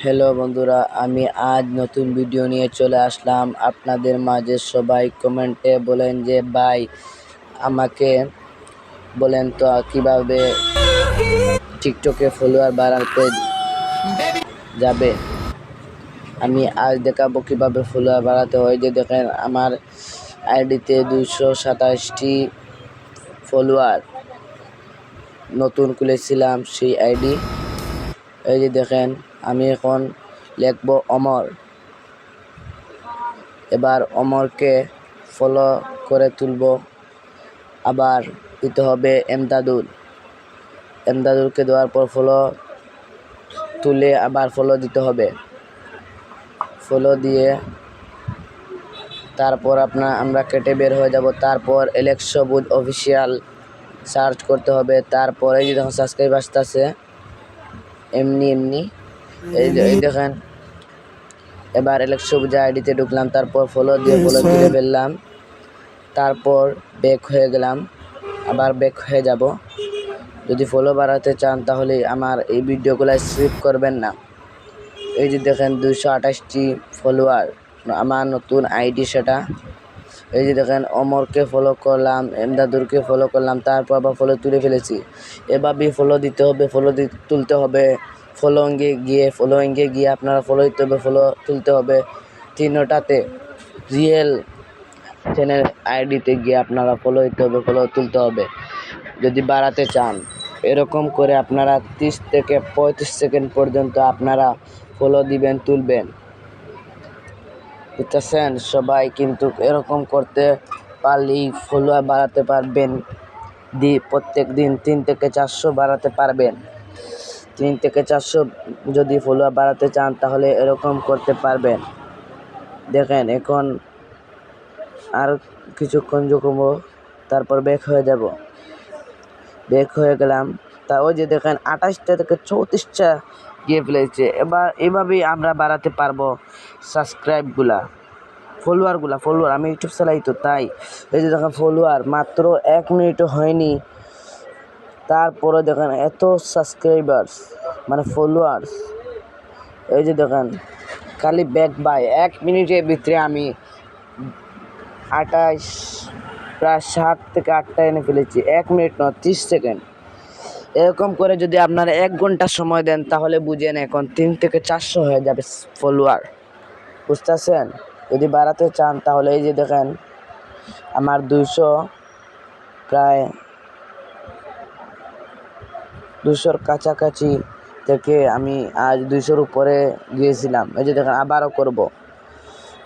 Hello বন্ধুরা, আমি আজ নতুন ভিডিও নিয়ে চলে আসলাম আপনাদের মাঝে। সবাই কমেন্টে বলেন যে ভাই আমাকে বলেন তো কিভাবে টিকটকে ফলোয়ার বাড়াতে যাবে। আমি আজ দেখাবো কিভাবে ফলোয়ার বাড়াতে হয়। যে দেখেন আমার আইডিতে 227টি ফলোয়ার, নতুন খুলেছিলাম সেই আইডি। এই যে দেখেন আমি এখন লিখবো অমর। এবার অমরকে ফলো করে তুলব। আবার দিতে হবে এমদাদুলকে দেওয়ার পর ফলো তুলে আবার ফলো দিতে হবে। ফলো দিয়ে তারপর আমরা কেটে বের হয়ে যাব। তারপর এলেক্স সবুজ অফিসিয়াল সার্চ করতে হবে। তারপরে এই যে দেখেন সাবস্ক্রাইব আসতেছে এমনি এই দেখেন। এবার এলেক্স সবুজ আইডিতে ঢুকলাম, তারপর ফলো দিয়ে ফলো তুলে ফেললাম। তারপর ব্যাক হয়ে গেলাম, আবার ব্যাক হয়ে যাব। যদি ফলো বাড়াতে চান তাহলে আমার এই ভিডিওগুলো স্কিপ করবেন না। এই যে দেখেন 228টি ফলোয়ার, আমার নতুন আইডি সেটা। এই যে দেখেন অমরকে ফলো করলাম, এমদাদুরকে ফলো করলাম, তারপর আবার ফলো তুলে ফেলেছি। এভাবেই ফলো দিতে হবে, তুলতে হবে। ফলোয়িংয়ে গিয়ে আপনারা ফলো দিতে হবে, ফলো তুলতে হবে। তিনটাতে রিয়েল চ্যানেল আইডিতে গিয়ে আপনারা ফলো দিতে হবে, ফলো তুলতে হবে যদি বাড়াতে চান। এরকম করে আপনারা 30 থেকে 35 সেকেন্ড পর্যন্ত আপনারা ফলো দিবেন, তুলবেন। বুঝতেছেন? সবাই কিন্তু এরকম করতে পারলেই ফলোয়ার বাড়াতে পারবেন। প্রত্যেক দিন 3 থেকে 400 বাড়াতে পারবেন। 3 থেকে 400 যদি ফলোয়ার বাড়াতে চান তাহলে এরকম করতে পারবেন। দেখেন এখন আর কিছুক্ষণ জুকবো, তারপর ব্যাক হয়ে যাব। ব্যাক হয়ে গেলাম। তা ওই যে দেখেন 28টা থেকে 34টা গিয়ে ফেলেছে। এবার এভাবেই আমরা বাড়াতে পারবো ফলোয়ার। আমি ইউটিউব চালাই তো, তাই এই যে দেখেন ফলোয়ার মাত্র 1 মিনিটও হয়নি, তারপরে দেখেন এত সাবস্ক্রাইবার্স মানে ফলোয়ার্স। এই যে দেখেন খালি ব্যাক বাই 1 মিনিটের ভিতরে আমি 28 প্রায় 7 থেকে 8টা এনে ফেলেছি। 1 মিনিট নয়, 30 সেকেন্ড। এরকম করে যদি আপনারা 1 ঘন্টা সময় দেন তাহলে বুঝেন এখন 3 থেকে 400 হয়ে যাবে ফলোয়ার। বুঝতেছেন? যদি বাড়াতে চান তাহলে এই যে দেখেন আমার 200 কাছাকাছি থেকে আমি আজ 200-র উপরে গিয়েছিলাম। এই যে দেখেন আবারও করব।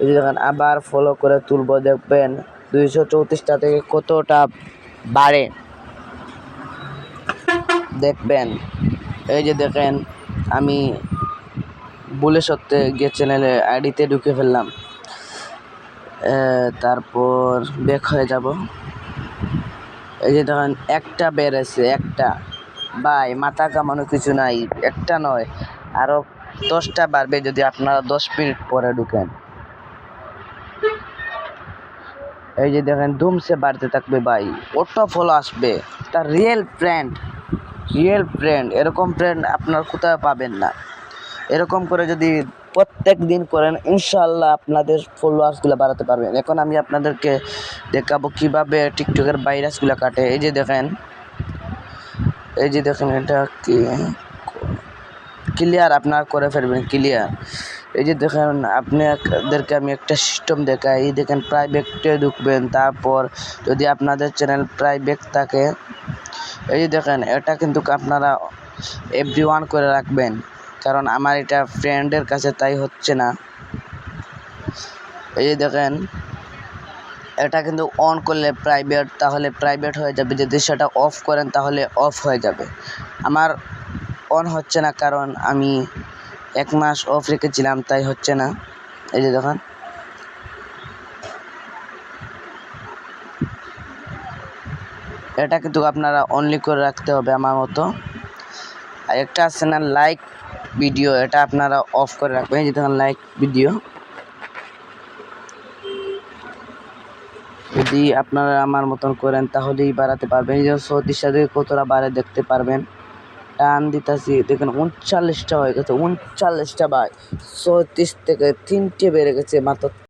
এই যে দেখেন আবার ফলো করে তুলব, দেখবেন 234টা থেকে কতটা বাড়ে দেখবেন। এই যে দেখেন আমি ভুলে সত্ত্বে গিয়ে চ্যানেলে আইডিতে ঢুকে ফেললাম। তারপর ব্যাক হয়ে যাব। এই যে দেখেন একটা বেড়েছে, একটা ভাই মাথা কামানো কিছু নাই, একটা নয় আরও 10টা বাড়বে যদি আপনারা 10 মিনিট পরে ঢুকেন। এই যে দেখেন ধুমসে বাড়তে থাকবে ভাই, অটো ফলো আসবে। তার রিয়েল ফ্রেন্ড এরকম ফ্রেন্ড আপনার কোথাও পাবেন না। এরকম করে যদি প্রত্যেক দিন করেন ইনশাআল্লাহ আপনাদের ফলোয়ার্সগুলো বাড়াতে পারবেন। এখন আমি আপনাদেরকে দেখাবো কিভাবে টিকটকের ভাইরাসগুলো কাটে। এই যে দেখেন এটা কি ক্লিয়ার আপনার করে ফেলবেন, ক্লিয়ার। এই যে দেখেন আপনাদেরকে আমি একটা সিস্টেম দেখাই। এই দেখেন প্রাইভেটে ঢুকবেন, তারপর যদি আপনাদের চ্যানেল প্রাইভেট থাকে এই যে দেখেন এটা কিন্তু আপনারা এভরিওয়ান করে রাখবেন, কারণ আমার এটা ফ্রেন্ডের কাছে তাই হচ্ছে না। এই যে দেখেন এটা কিন্তু অন করলে প্রাইভেট, তাহলে প্রাইভেট হয়ে যাবে। যদি সেটা অফ করেন তাহলে অফ হয়ে যাবে। আমার অন হচ্ছে না কারণ আমি 1 মাস অফ রেখেছিলাম, তাই হচ্ছে না। এই যে দেখেন এটা কিন্তু আপনারা অনলি করে রাখতে হবে আমার মতো। আর একটা আছে না লাইক ভিডিও, এটা আপনারা অফ করে রাখবেন। এই যে দেখেন লাইক ভিডিও, যদি আপনারা আমার মতন করেন তাহলেই বাড়াতে পারবেন। এই যে 34 সাথে কতটা বাড়ে দেখতে পারবেন। টান দিতাছি, দেখেন 39টা হয়ে গেছে, 39টা ভাই। 34 থেকে 3টে বেড়ে গেছে মাত্র।